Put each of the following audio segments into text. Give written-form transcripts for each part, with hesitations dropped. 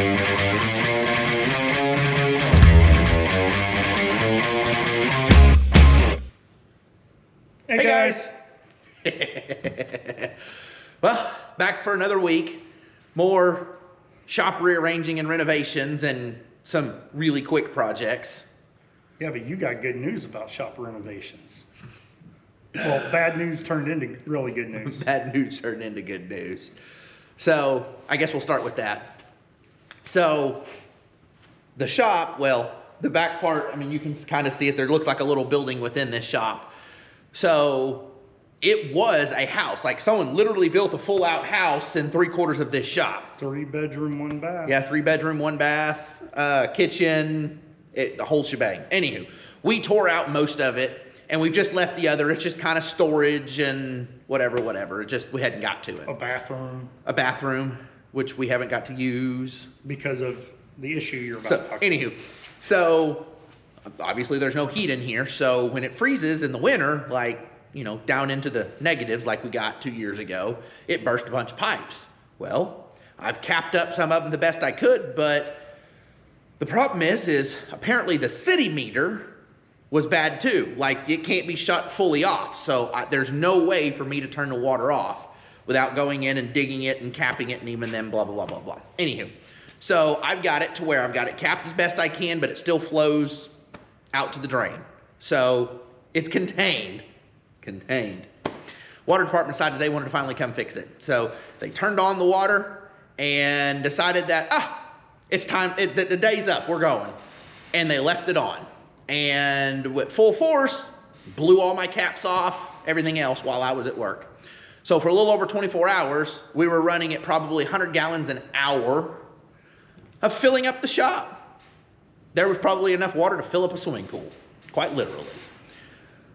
Hey guys. Well, back for another week. More shop rearranging and renovations and some really quick projects. Yeah, but you got good news about shop renovations. Well, bad news turned into really good news. Bad news turned into good news. So I guess we'll start with that. So the shop, well, the back part, I mean, you can kind of see it there. It looks like a little building within this shop. So it was a house. Like someone literally built a full out house in 3/4 of this shop. 3 bedroom, 1 bath. Yeah, 3 bedroom, 1 bath, kitchen, the whole shebang. Anywho, we tore out most of it and we've just left the other. It's just kind of storage and whatever. It just, we hadn't got to it. A bathroom. A bathroom, which we haven't got to use. Because of the issue you're about So, to talk anywho, so obviously there's no heat in here. So when it freezes in the winter, like, you know, down into the negatives like we got 2 years ago, it burst a bunch of pipes. Well, I've capped up some of them the best I could, but the problem is apparently the city meter was bad too. Like it can't be shut fully off. So there's no way for me to turn the water off without going in and digging it and capping it and even then blah, blah, blah, blah, blah. Anywho, so I've got it to where I've got it capped as best I can, but it still flows out to the drain. So it's contained. Water department decided they wanted to finally come fix it. So they turned on the water and decided that, it's time, the day's up, we're going. And they left it on. And with full force, blew all my caps off, everything else while I was at work. So for a little over 24 hours, we were running at probably 100 gallons an hour of filling up the shop. There was probably enough water to fill up a swimming pool, quite literally.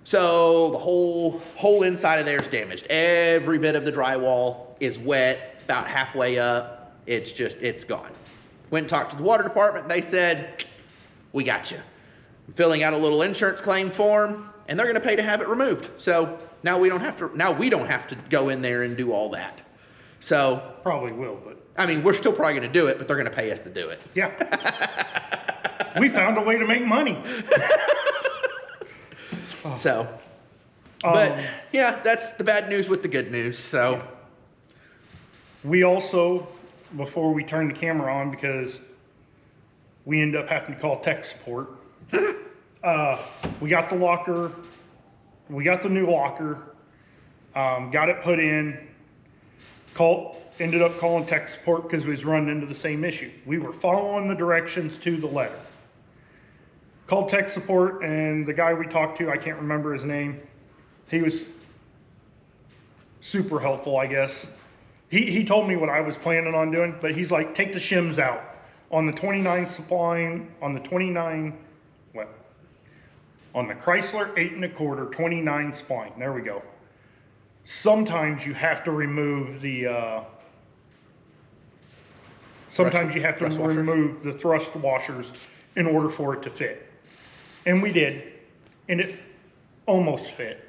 So the whole inside of there is damaged. Every bit of the drywall is wet, about halfway up. It's gone. Went and talked to the water department. They said, we got you. I'm filling out a little insurance claim form and they're going to pay to have it removed. So now we don't have to go in there and do all that. So Probably will, but. I mean, we're still probably going to do it, but they're going to pay us to do it. Yeah. We found a way to make money. So, but yeah, that's the bad news with the good news. So yeah. We also, before we turned the camera on, because we end up having to call tech support, we got the locker, we got the new locker, got it put in, ended up calling tech support because we was running into the same issue. We were following the directions to the letter. Called tech support, and the guy we talked to, I can't remember his name, he was super helpful, I guess. He told me what I was planning on doing, but he's like, take the shims out. On the 29 spline, on the Chrysler 8 1/4, 29 spline, there we go. Sometimes you have to remove the, remove the thrust washers in order for it to fit. And we did, and it almost fit.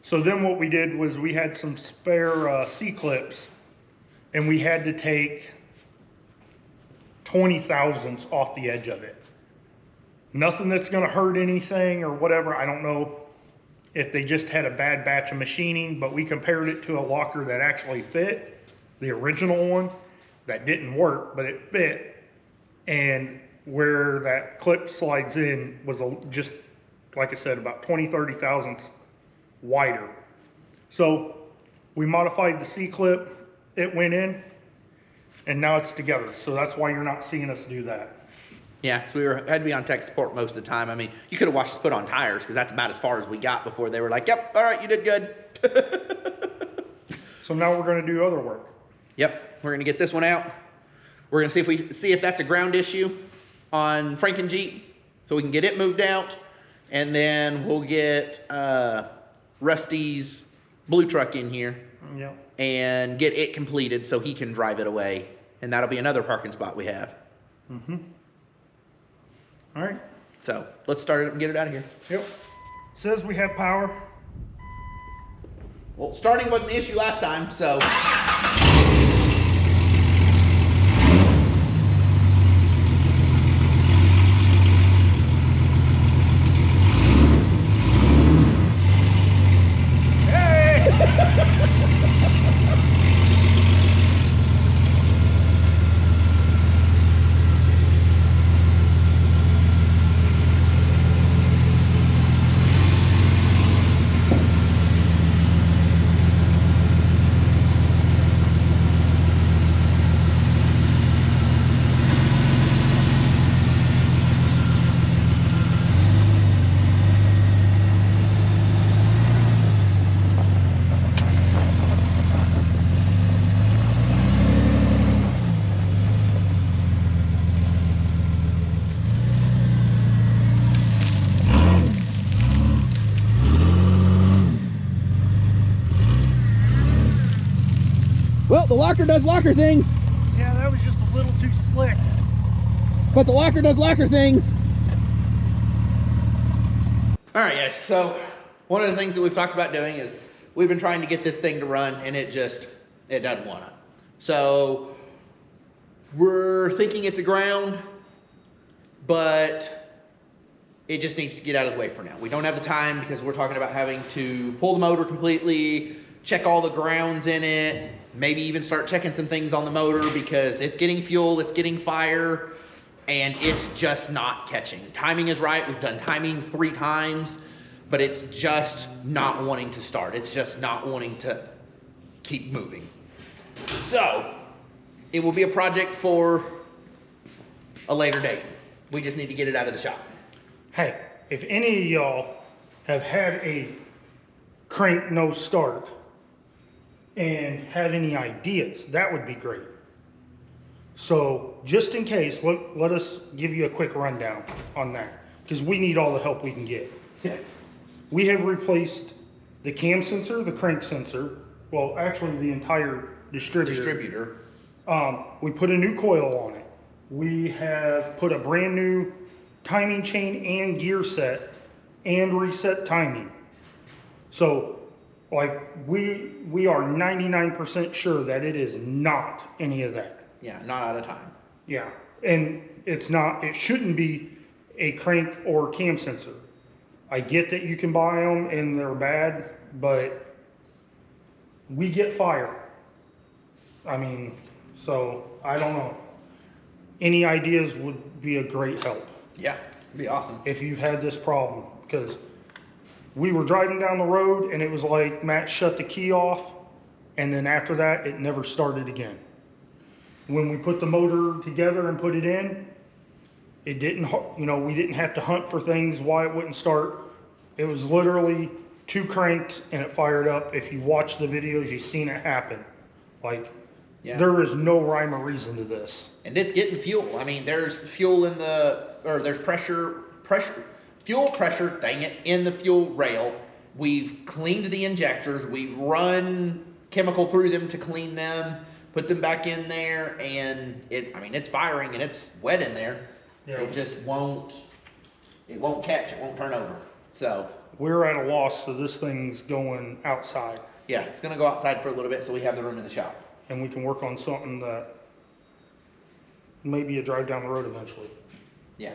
So then what we did was we had some spare C-clips, and we had to take 20 thousandths off the edge of it. Nothing that's gonna hurt anything or whatever. I don't know if they just had a bad batch of machining, but we compared it to a locker that actually fit, the original one, that didn't work, but it fit. And where that clip slides in was just, like I said, about 20-30 thousandths wider. So we modified the C-clip, it went in, and now it's together. So that's why you're not seeing us do that. yeah, so had to be on tech support most of the time. I mean, you could have watched us put on tires because that's about as far as we got before they were like, yep, all right, you did good. So now we're gonna do other work. Yep, we're gonna get this one out. We're gonna see if that's a ground issue on frankenjeep, so we can get it moved out, and then we'll get Rusty's blue truck in here Yep. and get it completed so he can drive it away, and that'll be another parking spot we have. Mm-hmm. All right. So let's start it up and get it out of here. Yep. Says we have power. Well, starting with the issue last time, so locker does locker things. Yeah, that was just a little too slick. But the locker does locker things. All right, guys, so one of the things that we've talked about doing is we've been trying to get this thing to run, and it doesn't want to. So we're thinking it's aground, but it just needs to get out of the way for now. We don't have the time because we're talking about having to pull the motor completely, check all the grounds in it, maybe even start checking some things on the motor because it's getting fuel, it's getting fire, and it's just not catching. Timing is right. We've done timing 3 times, but it's just not wanting to start. It's just not wanting to keep moving. So it will be a project for a later date. We just need to get it out of the shop. Hey, if any of y'all have had a crank no start and have any ideas, that would be great. So just in case, let us give you a quick rundown on that, because we need all the help we can get. Yeah. We have replaced the cam sensor, the crank sensor, well, actually the entire distributor. We put a new coil on it. We have put a brand new timing chain and gear set and reset timing. So like we are 99% sure that it is not any of that. Yeah, not out of time. Yeah, and it shouldn't be a crank or cam sensor. I get that you can buy them and they're bad, but we get fire. I mean, so I don't know. Any ideas would be a great help. Yeah, it'd be awesome. If you've had this problem, because we were driving down the road and it was like Matt shut the key off, and then after that, it never started again. When we put the motor together and put it in, it didn't, we didn't have to hunt for things why it wouldn't start. It was literally 2 cranks and it fired up. If you watch the videos, you've seen it happen. Like, yeah. There is no rhyme or reason to this. And it's getting fuel. I mean, there's fuel in there's fuel pressure, dang it, in the fuel rail. We've cleaned the injectors. We've run chemical through them to clean them, put them back in there, and it's firing and it's wet in there. Yeah. It just won't catch, it won't turn over. So we're at a loss, so this thing's going outside. Yeah, it's gonna go outside for a little bit so we have the room in the shop. And we can work on something that maybe a drive down the road eventually. Yeah.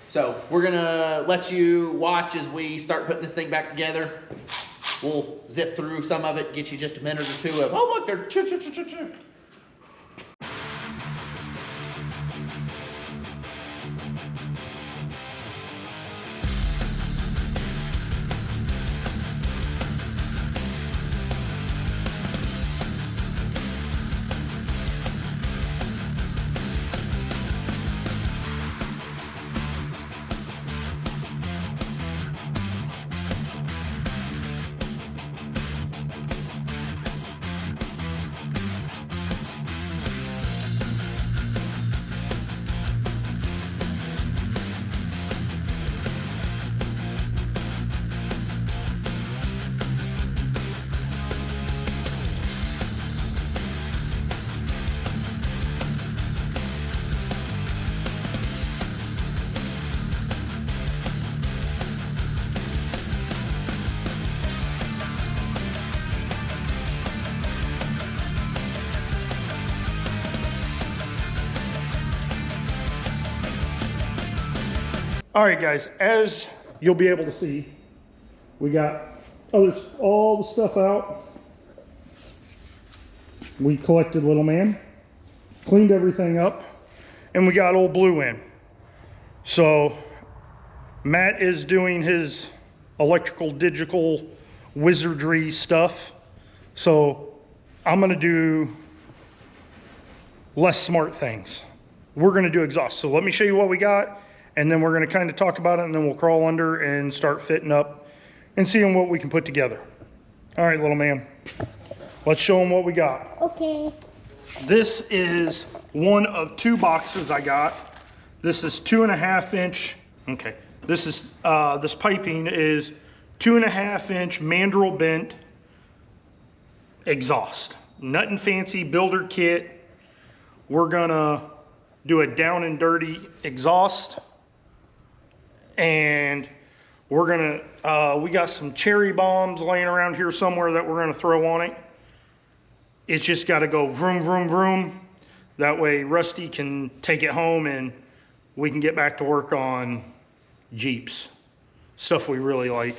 So we're gonna let you watch as we start putting this thing back together. We'll zip through some of it, get you just a minute or two of, oh look, they're All right, guys, as you'll be able to see, we got all the stuff out. We collected little man, cleaned everything up, and we got old Blue in. So Matt is doing his electrical digital wizardry stuff. So I'm gonna do less smart things. We're gonna do exhaust. So let me show you what we got, and then we're gonna kind of talk about it, and then we'll crawl under and start fitting up and seeing what we can put together. All right, little man, let's show them what we got. Okay. This is one of 2 boxes I got. This is 2.5 inch, okay. This is, this piping is 2.5 inch mandrel bent exhaust. nothing fancy builder kit. We're gonna do a down and dirty exhaust. And we're gonna, we got some cherry bombs laying around here somewhere that we're gonna throw on it. It's just gotta go vroom, vroom, vroom. That way Rusty can take it home and we can get back to work on Jeeps. Stuff we really like.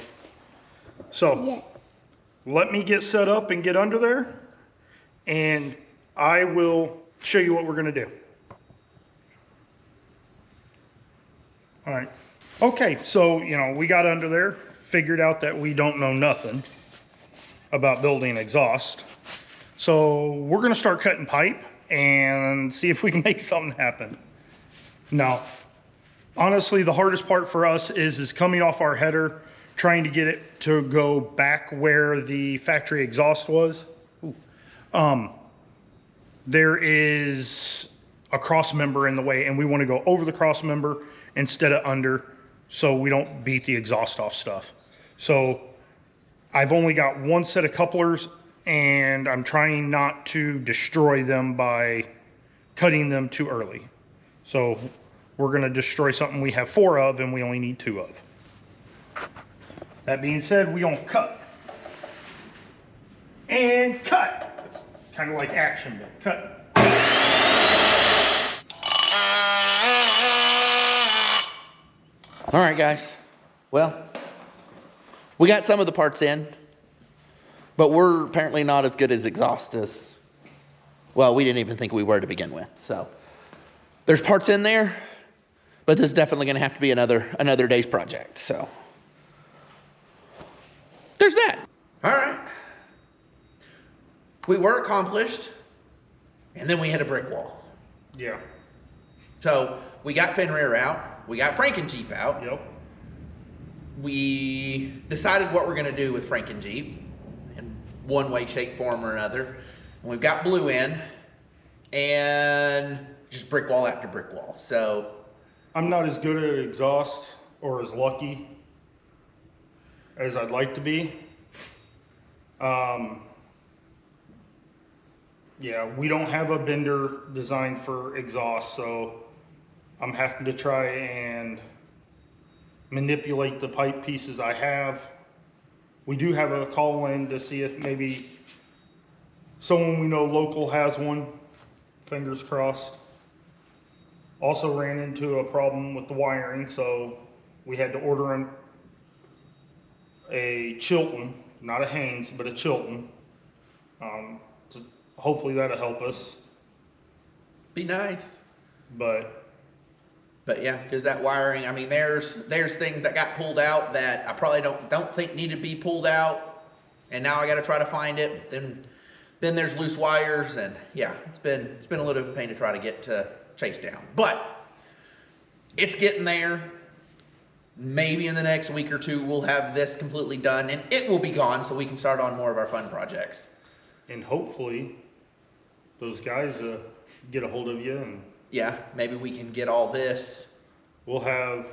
So, Yes. let me get set up and get under there, and I will show you what we're gonna do. All right. Okay, so, you know, we got under there, figured out that we don't know nothing about building exhaust. So we're gonna start cutting pipe and see if we can make something happen. Now, honestly, the hardest part for us is coming off our header, trying to get it to go back where the factory exhaust was. There is a cross member in the way, and we want to go over the cross member instead of under, so we don't beat the exhaust off stuff. So I've only got one set of couplers, and I'm trying not to destroy them by cutting them too early. So we're gonna destroy something we have 4 of and we only need 2 of. That being said, we gonna cut. And cut. It's kind of like action, but cut. All right, guys. Well, we got some of the parts in, but we're apparently not as good as exhaust as, well, we didn't even think we were to begin with. So there's parts in there, but this is definitely going to have to be another day's project. So there's that. All right. We were accomplished, and then we hit a brick wall. Yeah. So we got fenrir out. We got frankenjeep out. Yep. We decided what we're going to do with frankenjeep in one way, shape, form, or another. And we've got blue in, and just brick wall after brick wall. So I'm not as good at exhaust or as lucky as I'd like to be. Yeah, we don't have a bender designed for exhaust, so I'm having to try and manipulate the pipe pieces I have. We do have a call in to see if maybe someone we know local has one. Fingers crossed. Also ran into a problem with the wiring, so we had to order a Chilton, not a Haynes, but a Chilton. So hopefully that'll help us. be nice. But yeah, because that wiring, I mean, there's things that got pulled out that I probably don't think need to be pulled out, and now I got to try to find it. Then there's loose wires, and yeah, it's been a little bit of a pain to try to get to chase down, but it's getting there. Maybe in the next week or 2 we'll have this completely done, and it will be gone, so we can start on more of our fun projects. and hopefully those guys get a hold of you, and Yeah, maybe we can get all this. we'll have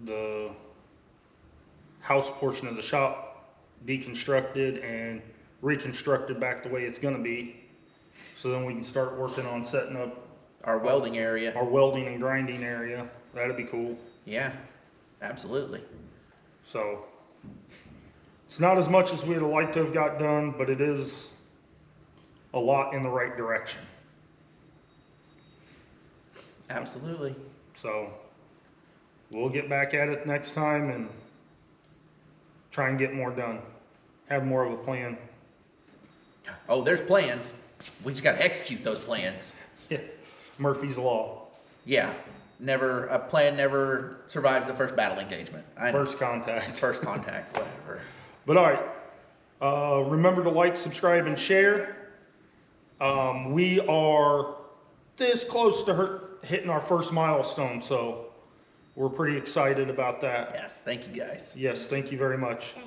the house portion of the shop deconstructed and reconstructed back the way it's gonna be. So then we can start working on setting up Our welding area. our welding and grinding area. That'd be cool. Yeah, absolutely. So it's not as much as we'd like to have got done, but it is a lot in the right direction. Absolutely. So we'll get back at it next time and try and get more done. Have more of a plan. Oh, there's plans. We just got to execute those plans. Yeah, Murphy's Law. Yeah, a plan never survives the first battle engagement. I know. First contact. First contact, whatever. But all right, remember to like, subscribe, and share. We are this close to hitting our first milestone, so we're pretty excited about that. Yes, thank you guys. Yes, thank you very much. Thank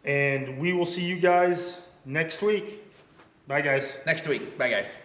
you. And we will see you guys next week. Bye, guys. Next week. Bye, guys.